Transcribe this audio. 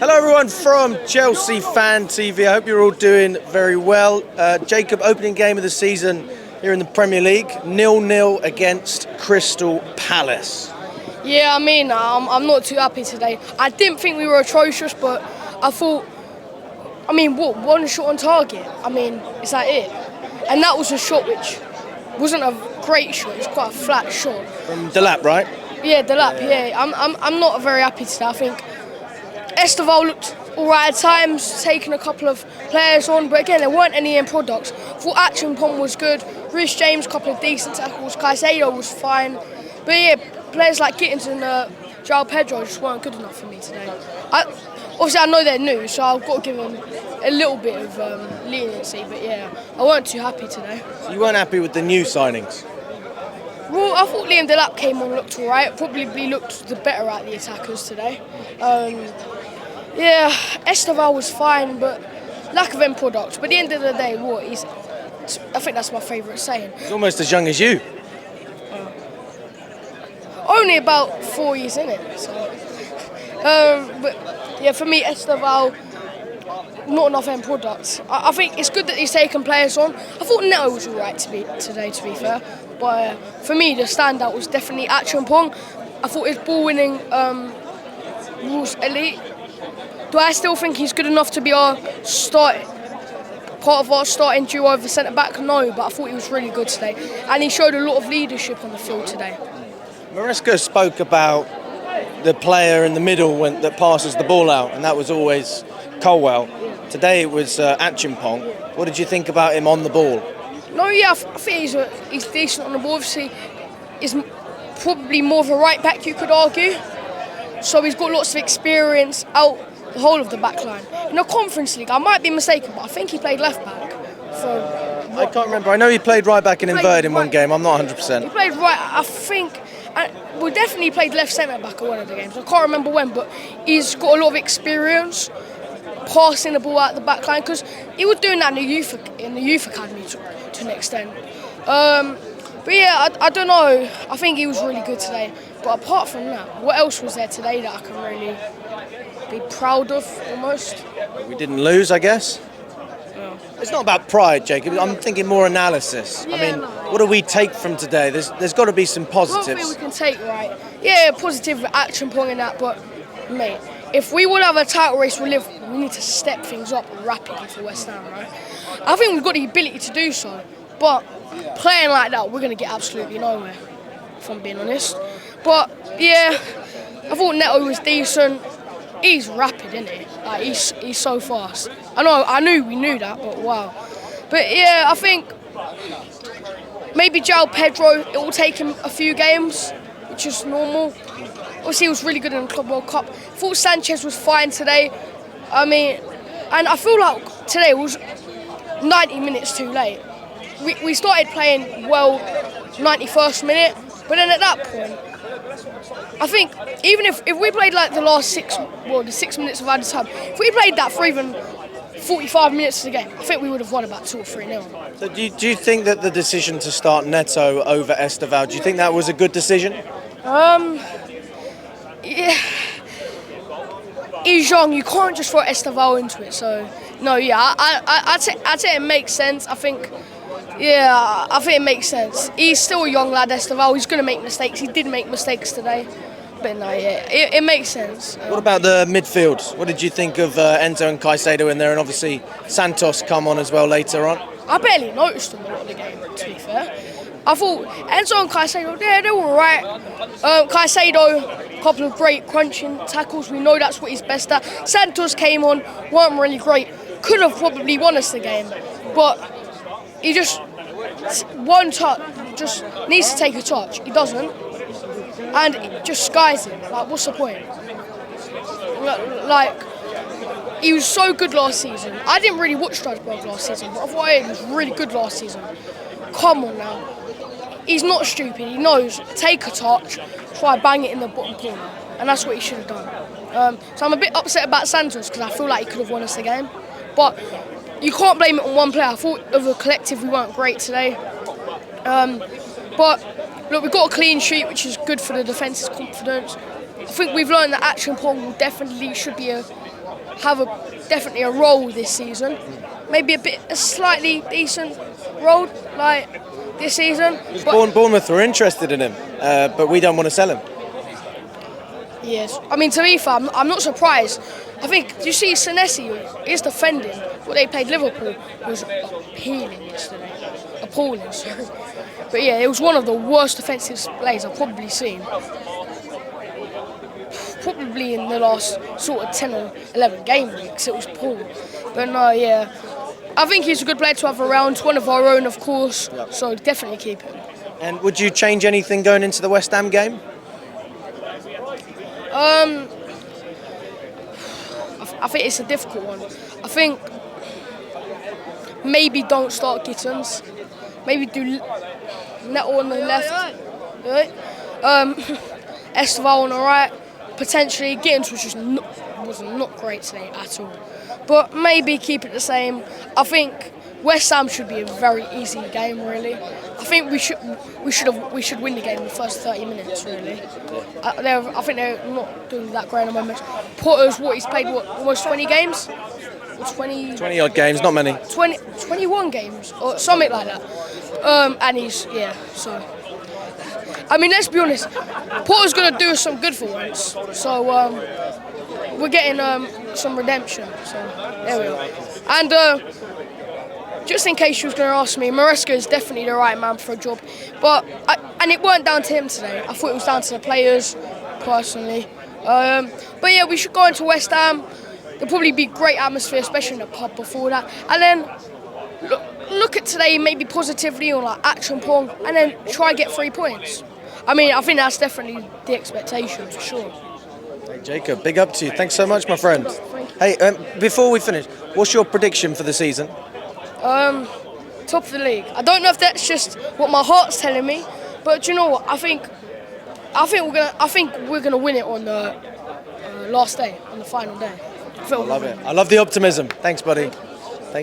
Hello everyone from Chelsea Fan TV. I hope you're all doing very well. Jacob, opening game of the season here in the Premier League, 0-0 against Crystal Palace. Yeah, I'm not too happy today. I didn't think we were atrocious, but I thought, one shot on target? Is that it? And that was a shot which wasn't a great shot, it was quite a flat shot. From Delap, right? Yeah, Delap, yeah. I'm not very happy today. I think Esteval looked alright at times, taking a couple of players on, but again, there weren't any end products. I thought Acheampong was good, Rhys James, a couple of decent tackles, Caicedo was fine, but yeah, players like Gittins and João Pedro just weren't good enough for me today. Obviously, I know they're new, so I've got to give them a little bit of leniency, but yeah, I weren't too happy today. So you weren't happy with the new signings? Well, I thought Liam Delap came on, looked alright, probably looked the better at the attackers today. Yeah, Esteval was fine, but lack of end product. But at the end of the day, I think that's my favourite saying. He's almost as young as you. Only about 4 years in it. So. But yeah, for me, Esteval, not enough end products. I think it's good that he's taken players on. I thought Neto was alright today, to be fair. But for me, the standout was definitely Acheampong. I thought his ball winning was elite. Do I still think he's good enough to be part of our starting duo over centre-back? No, but I thought he was really good today. And he showed a lot of leadership on the field today. Maresca spoke about the player in the middle that passes the ball out, and that was always Colwell. Today it was Acheampong. What did you think about him on the ball? No, yeah, I think he's decent on the ball. Obviously, he's probably more of a right-back, you could argue. So he's got lots of experience out the whole of the back line. In the Conference League, I might be mistaken, but I think he played left-back. I can't remember. I know he played right-back and inverted in one game. I'm not 100%. He played right, I think. Definitely played left centre-back at one of the games. I can't remember when, but he's got a lot of experience passing the ball out the back line, because he was doing that in the youth academy to an extent. But yeah, I don't know. I think he was really good today. But apart from that, what else was there today that I can really be proud of, almost? We didn't lose, I guess. Yeah. It's not about pride, Jacob. I'm thinking more analysis. Yeah, what do we take from today? There's got to be some positives. One thing we can take, right? Yeah, positive Acheampong in that, but mate, if we want to have a title race with Liverpool, we need to step things up rapidly for West Ham, right? I think we've got the ability to do so, but playing like that, we're going to get absolutely nowhere, if I'm being honest. But yeah, I thought Neto was decent. He's rapid, isn't he? Like, he's so fast. We knew that, but wow. But yeah, I think maybe João Pedro, it will take him a few games, which is normal. Obviously, he was really good in the Club World Cup. I thought Sanchez was fine today. And I feel like today was 90 minutes too late. We started playing well 91st minute, but then at that point, I think even if we played like the 6 minutes of added time, if we played that for even 45 minutes of the game, I think we would have won about 2 or 3-0. So do you think that the decision to start Neto over Esteval, do you think that was a good decision? Yeah. He's young, you can't just throw Esteval into it, so no, yeah, I'd say it makes sense. I think it makes sense. He's still a young lad, Esteval. He's going to make mistakes. He did make mistakes today. But no, yeah, it makes sense. What about the midfield? What did you think of Enzo and Caicedo in there? And obviously Santos come on as well later on. I barely noticed them a lot of the game, to be fair. I thought Enzo and Caicedo, they were all right. Caicedo, a couple of great crunching tackles. We know that's what he's best at. Santos came on, weren't really great. Could have probably won us the game. But he just, one touch, just needs to take a touch. He doesn't. And it just skies him. Like, what's the point? Like, he was so good last season. I didn't really watch Strasbourg last season, but I thought he was really good last season. Come on now. He's not stupid. He knows, take a touch, try bang it in the bottom corner. And that's what he should have done. So I'm a bit upset about Santos because I feel like he could have won us the game. But you can't blame it on one player. I thought of a collective we weren't great today. But look, we've got a clean sheet, which is good for the defence's confidence. I think we've learned that Acheampong definitely should be a have definitely a role this season. Maybe a slightly decent role like this season. Bournemouth were interested in him, but we don't want to sell him. Yes, I mean, to be fair, I'm not surprised. I think, do you see Senesi, his defending, what they played Liverpool, was appalling yesterday. Appalling, sorry. But yeah, it was one of the worst defensive plays I've probably seen. Probably in the last sort of 10 or 11 game weeks, it was poor. But no, yeah. I think he's a good player to have around, one of our own, of course, so definitely keep him. And would you change anything going into the West Ham game? I think it's a difficult one. I think maybe don't start Gittins. Maybe do Neto on the left. Right. Esteval on the right. Potentially Gittins was not great today at all. But maybe keep it the same. I think West Ham should be a very easy game, really. I think we should win the game in the first 30 minutes, really. I think they're not doing that great at the moment. Potter's he's played almost 20 games? 20 odd games, not many. 21 games or something like that. And he's so I mean, let's be honest, Potter's gonna do us some good for once. So we're getting some redemption. So there we are. And just in case you was going to ask me, Maresca is definitely the right man for a job. And it weren't down to him today. I thought it was down to the players, personally. But yeah, we should go into West Ham. There'll probably be great atmosphere, especially in the pub before that. And then look at today maybe positively on like action pong, and then try and get 3 points. I mean, I think that's definitely the expectation for sure. Hey, Jacob, big up to you. Thanks so much, my friend. Hey, before we finish, what's your prediction for the season? Top of the league. I don't know if that's just what my heart's telling me, but do you know what? I think we're gonna win it on the last day, on the final day. I love it. I love the optimism. Thanks, buddy.